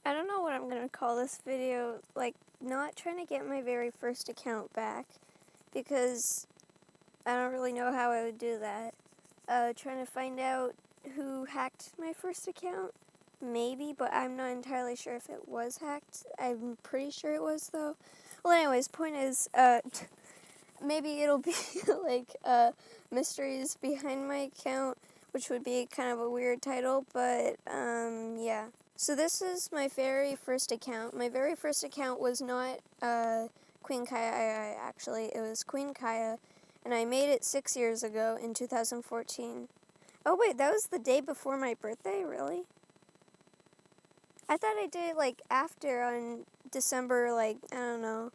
I don't know what I'm going to call this video, like, not trying to get my very first account back, because I don't really know how I would do that. Trying to find out who hacked my first account, maybe, but I'm not entirely sure if it was hacked. I'm pretty sure it was, though. Well, anyways, point is, maybe it'll be, like, mysteries behind my account, which would be kind of a weird title, but, yeah. So this is my very first account. My very first account was not Queen Kaya, actually. It was Queen Kaya, and I made it 6 years ago in 2014. Oh wait, that was the day before my birthday? Really? I thought I did it, like, after, on December, like, I don't know,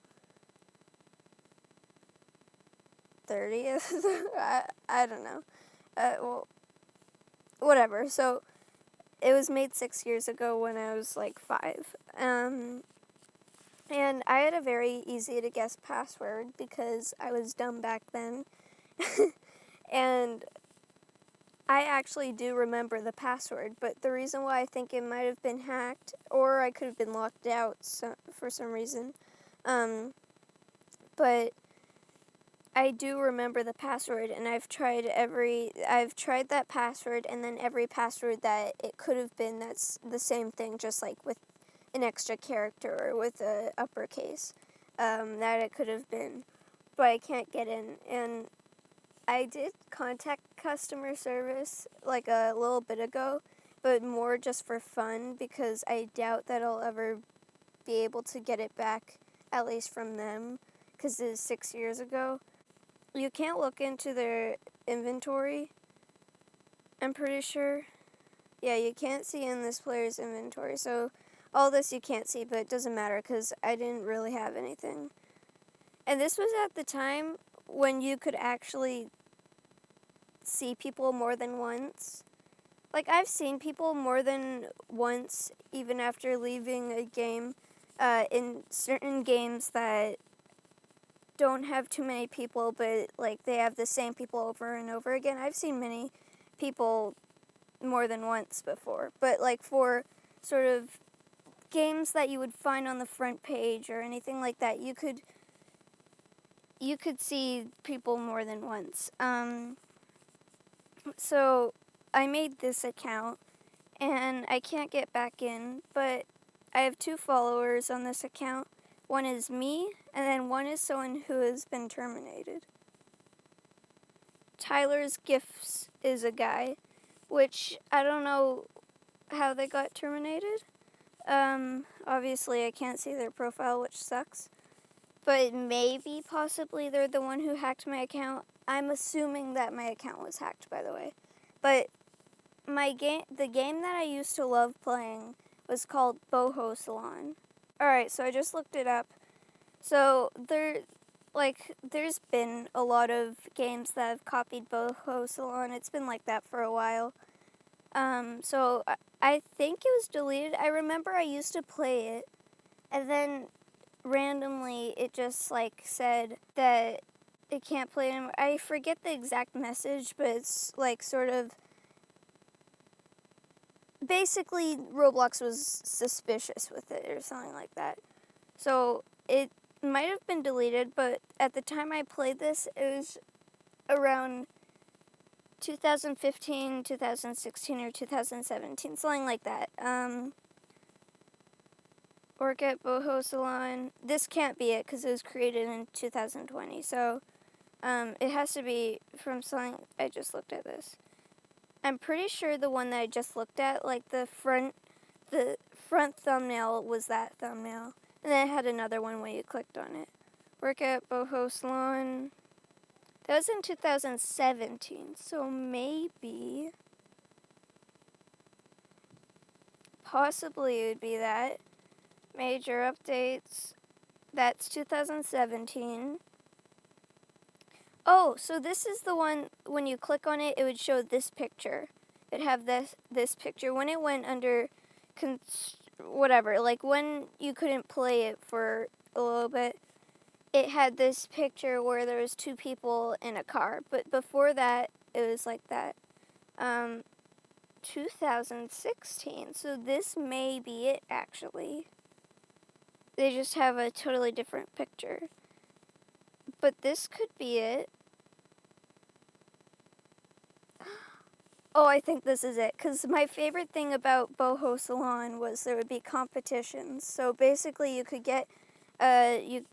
30th? I don't know. Well, whatever. So, it was made 6 years ago when I was, like, 5. And I had a very easy to guess password because I was dumb back then. And I actually do remember the password, but the reason why I think it might have been hacked, or I could have been locked out for some reason, but I do remember the password, and I've tried that password, and then every password that it could have been that's the same thing, just like with an extra character or with a uppercase, that it could have been, but I can't get in. And I did contact customer service like a little bit ago, but more just for fun because I doubt that I'll ever be able to get it back, at least from them, because it is 6 years ago. You can't look into their inventory, I'm pretty sure. Yeah, you can't see in this player's inventory, so all this you can't see, but it doesn't matter because I didn't really have anything. And this was at the time when you could actually see people more than once. Like, I've seen people more than once, even after leaving a game, in certain games that don't have too many people, but, like, they have the same people over and over again. I've seen many people more than once before, but, like, for sort of games that you would find on the front page or anything like that, you could see people more than once. So I made this account, and I can't get back in, but I have 2 followers on this account. One is me, and then one is someone who has been terminated. Tyler's Gifts is a guy, which I don't know how they got terminated. Obviously I can't see their profile, which sucks. But maybe, possibly, they're the one who hacked my account. I'm assuming that my account was hacked, by the way. But the game that I used to love playing was called Boho Salon. Alright, so I just looked it up. So there's been a lot of games that have copied Boho Salon. It's been like that for a while. So I think it was deleted. I remember I used to play it, and then randomly it just, like, said that it can't play anymore. I forget the exact message, but it's, like, sort of, basically Roblox was suspicious with it or something like that. So it might have been deleted, but at the time I played this, it was around 2015, 2016, or 2017, something like that. Work at Boho Salon. This can't be it because it was created in 2020, so it has to be from something. I just looked at this. I'm pretty sure the one that I just looked at, like the front thumbnail was that thumbnail, and then it had another one when you clicked on it. Work at Boho Salon. That was in 2017, so maybe, possibly it would be that. Major updates. That's 2017. Oh, so this is the one, when you click on it, it would show this picture. It'd have this picture. When it went under, whatever, like when you couldn't play it for a little bit, it had this picture where there was 2 people in a car. But before that, it was like that. 2016, so this may be it actually. They just have a totally different picture. But this could be it. Oh, I think this is it, because my favorite thing about Boho Salon was there would be competitions. So basically you could get, you'd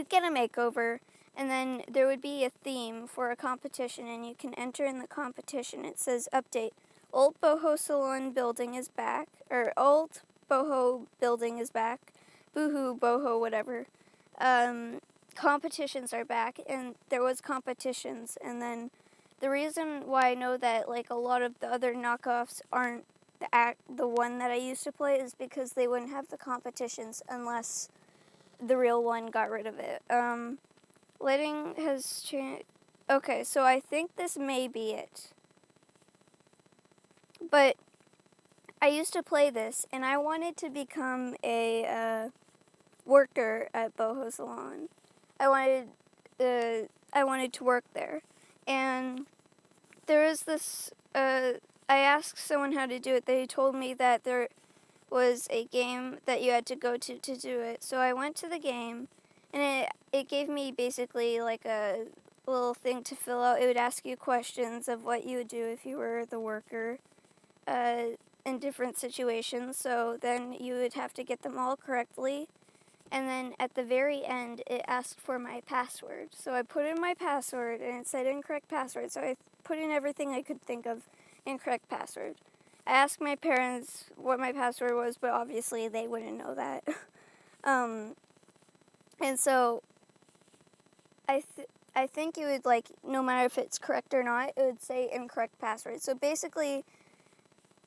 get a makeover, and then there would be a theme for a competition, and you can enter in the competition. It says, update, old Boho Salon building is back, or old Boho building is back, boohoo, Boho, whatever. Competitions are back, and there was competitions, and then the reason why I know that like a lot of the other knockoffs aren't the one that I used to play is because they wouldn't have the competitions unless the real one got rid of it. Lighting has changed. Okay, so I think this may be it. But I used to play this, and I wanted to become a worker at Boho Salon. I wanted to work there, and there was this. I asked someone how to do it. They told me that there was a game that you had to go to do it. So I went to the game, and it gave me basically like a little thing to fill out. It would ask you questions of what you would do if you were the worker in different situations. So then you would have to get them all correctly. And then at the very end, it asked for my password. So I put in my password, and it said incorrect password. So I put in everything I could think of, incorrect password. I asked my parents what my password was, but obviously they wouldn't know that. And so I think it would, like, no matter if it's correct or not, it would say incorrect password. So basically,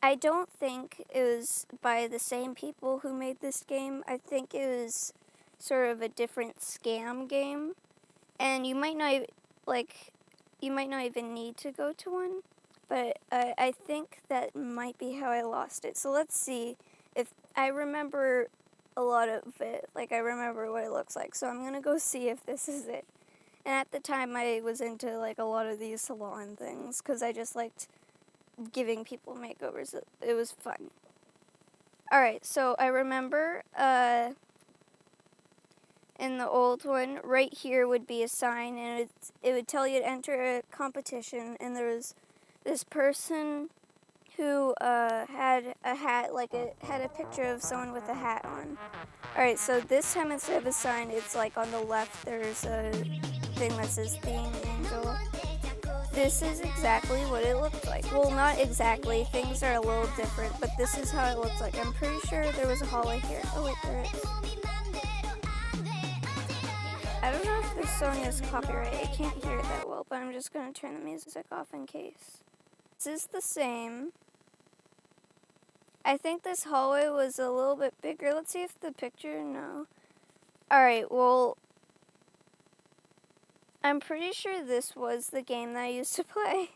I don't think it was by the same people who made this game. I think it was sort of a different scam game. And you might not even need to go to one. But I think that might be how I lost it. So let's see if I remember a lot of it. Like, I remember what it looks like. So I'm going to go see if this is it. And at the time, I was into, like, a lot of these salon things because I just liked giving people makeovers. It was fun. Alright, so I remember in the old one, right here would be a sign, and it would tell you to enter a competition, and there was this person who had a hat, like it had a picture of someone with a hat on. Alright, so this time instead of a sign, it's like on the left there's a thing that says theme angel. This is exactly what it looked like. Well, not exactly. Things are a little different, but this is how it looks like. I'm pretty sure there was a hallway here. Oh, wait, there is. I don't know if this song is copyright. I can't hear it that well, but I'm just going to turn the music off in case. This is the same. I think this hallway was a little bit bigger. Let's see if the picture, no. Alright, well, I'm pretty sure this was the game that I used to play.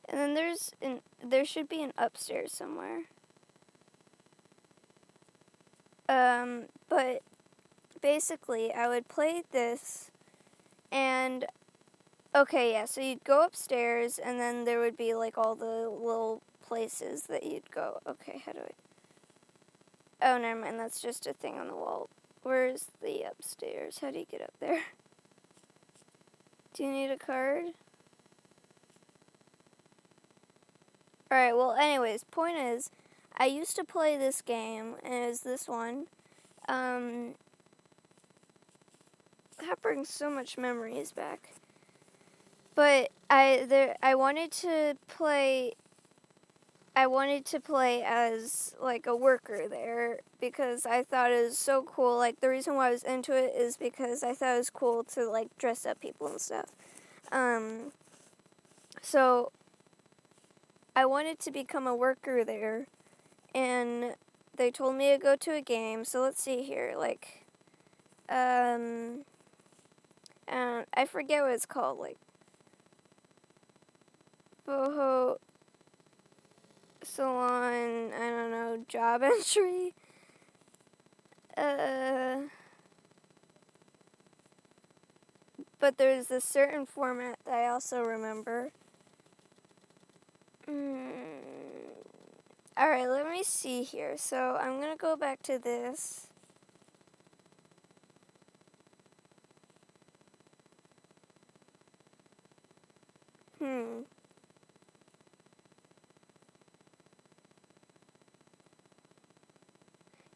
And then there should be an upstairs somewhere. But basically, I would play this, and okay, yeah, so you'd go upstairs, and then there would be like all the little places that you'd go. Okay, how do I? Oh, never mind, that's just a thing on the wall. Where's the upstairs? How do you get up there? Do you need a card? Alright, well, anyways, point is, I used to play this game, and it was this one. That brings so much memories back. But I wanted to play as like a worker there because I thought it was so cool. Like, the reason why I was into it is because I thought it was cool to like dress up people and stuff. So I wanted to become a worker there, and they told me to go to a game. So let's see here, like, I forget what it's called, like, Boho Salon, I don't know, job entry. But there's a certain format that I also remember. Alright, let me see here. So I'm gonna go back to this.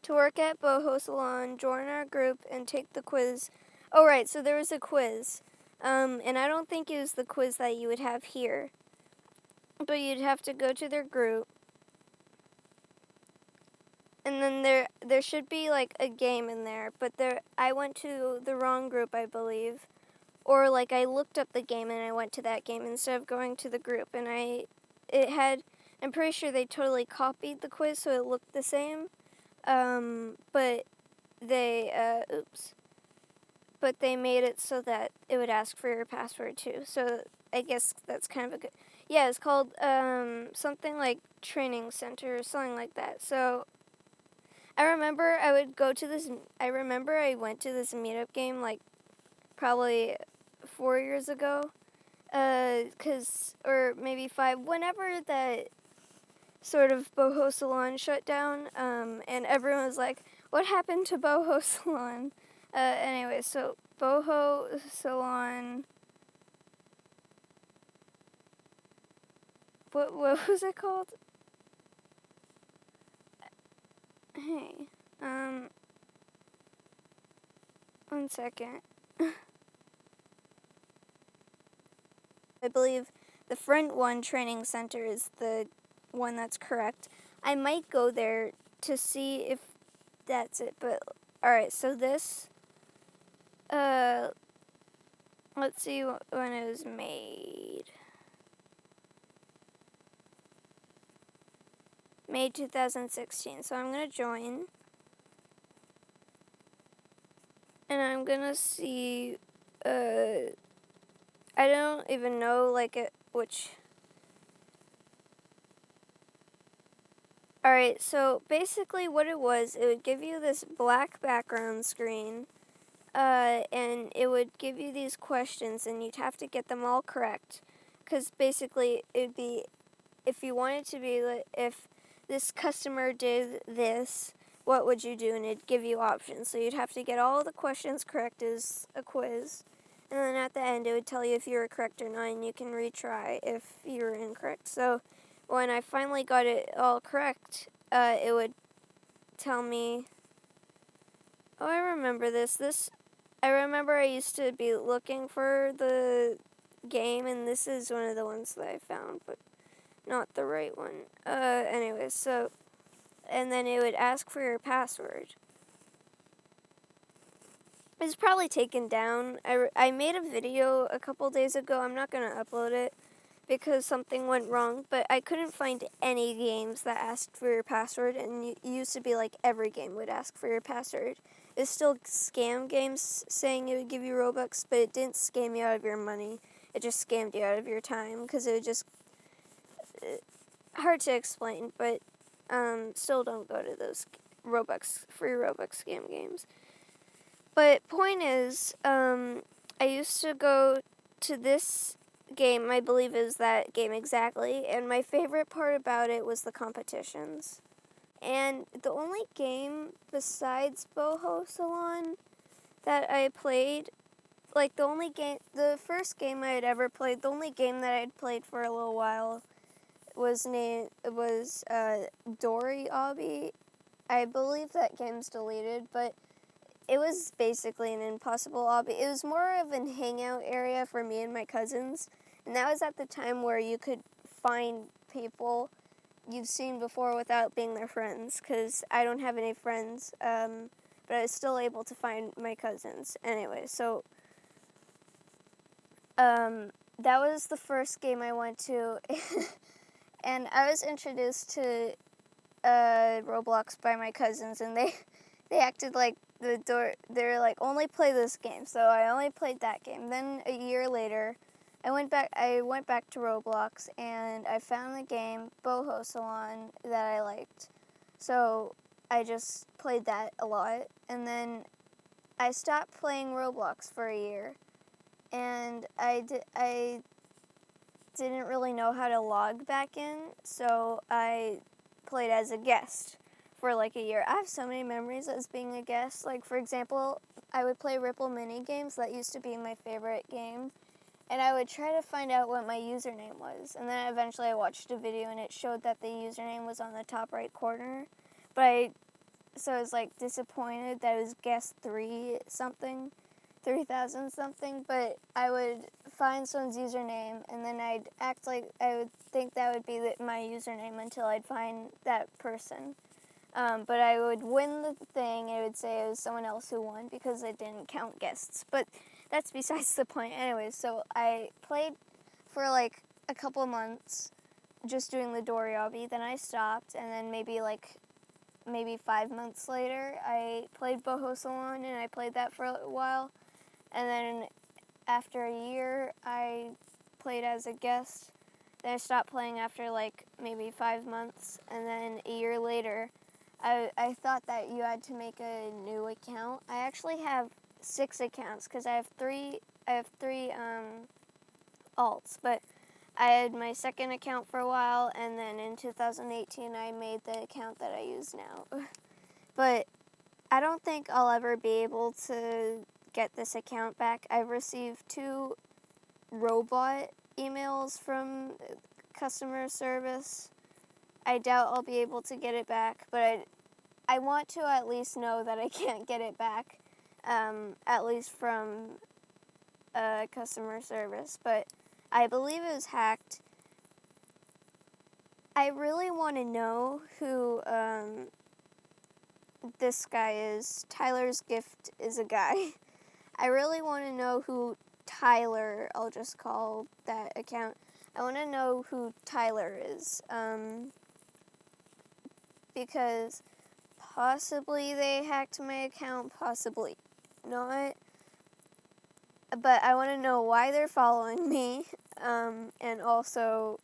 To work at Boho Salon, join our group and take the quiz. Oh, right, so there was a quiz. And I don't think it was the quiz that you would have here. But you'd have to go to their group. And then there should be like a game in there, but I went to the wrong group, I believe. Or like I looked up the game and I went to that game instead of going to the group, and I'm pretty sure they totally copied the quiz so it looked the same. But they but they made it so that it would ask for your password too. So I guess that's kind of a good. Yeah, it's called something like training center or something like that. So I remember I went to this meetup game like probably 4 years ago, or maybe 5, whenever that sort of Boho Salon shut down, and everyone was like, what happened to Boho Salon? Anyway, so Boho Salon, what was it called? Hey, 1 second. I believe the front one training center is the one that's correct. I might go there to see if that's it, but alright, so this, let's see when it was made. May 2016, so I'm gonna join. And I'm gonna see, I don't even know, like, which. Alright, so basically what it would give you this black background screen, and it would give you these questions, and you'd have to get them all correct. Because basically, it'd be, if you wanted to be, if this customer did this, what would you do? And it'd give you options. So you'd have to get all the questions correct as a quiz. And then at the end, it would tell you if you were correct or not, and you can retry if you were incorrect. So when I finally got it all correct, it would tell me, oh, I remember this. I remember I used to be looking for the game, and this is one of the ones that I found, but not the right one. Anyway, so, and then it would ask for your password. It's probably taken down. I made a video a couple days ago. I'm not going to upload it because something went wrong, but I couldn't find any games that asked for your password, and it used to be like every game would ask for your password. It's still scam games saying it would give you Robux, but it didn't scam you out of your money. It just scammed you out of your time, because it would just, hard to explain, but still don't go to those free Robux scam games. But point is, I used to go to this game, I believe is that game exactly, and my favorite part about it was the competitions. And the only game besides Boho Salon that I played, like the first game I had ever played, the only game that I'd played for a little while was Dory Obby. I believe that game's deleted, but it was basically an impossible obby. It was more of an hangout area for me and my cousins, and that was at the time where you could find people you've seen before without being their friends, because I don't have any friends, but I was still able to find my cousins. Anyway, so that was the first game I went to, and I was introduced to Roblox by my cousins, and they acted like they're like, only play this game, so I only played that game. Then a year later, I went back to Roblox, and I found the game Boho Salon that I liked, so I just played that a lot, and then I stopped playing Roblox for a year, and I didn't really know how to log back in, so I played as a guest for like a year. I have so many memories as being a guest. Like, for example, I would play Ripple mini games. That used to be my favorite game. And I would try to find out what my username was. And then eventually I watched a video and it showed that the username was on the top right corner. So I was like disappointed that it was guest 3000 something. But I would find someone's username and then I'd act like I would think that would be my username until I'd find that person. But I would win the thing and it would say it was someone else who won because it didn't count guests. But that's besides the point. Anyways, so I played for like a couple months just doing the Dory obby. Then I stopped, and then maybe 5 months later, I played Boho Salon, and I played that for a while. And then after a year, I played as a guest. Then I stopped playing after like maybe 5 months, and then a year later, I thought that you had to make a new account. I actually have 6 accounts because I have three alts, but I had my second account for a while, and then in 2018 I made the account that I use now. But I don't think I'll ever be able to get this account back. I've received 2 robot emails from customer service. I doubt I'll be able to get it back, but I want to at least know that I can't get it back. At least from customer service, but I believe it was hacked. I really want to know who this guy is. Tyler's Gift is a guy. I really want to know who Tyler, I'll just call that account. I want to know who Tyler is, because possibly they hacked my account, possibly not. But I want to know why they're following me, and also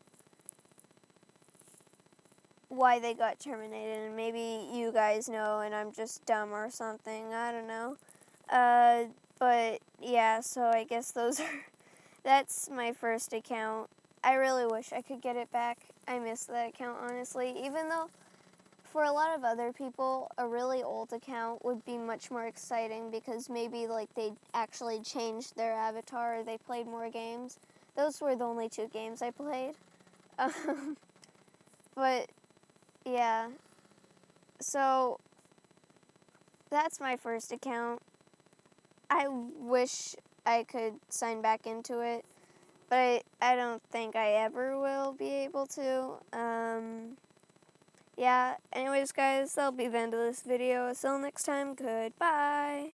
why they got terminated. And maybe you guys know and I'm just dumb or something. I don't know. But yeah, so I guess that's my first account. I really wish I could get it back. I miss that account, honestly. Even though for a lot of other people, a really old account would be much more exciting because maybe like they actually changed their avatar or they played more games. Those were the only 2 games I played. But yeah, so that's my first account. I wish I could sign back into it, but I don't think I ever will be able to. Yeah, anyways guys, that'll be the end of this video. Until next time, goodbye!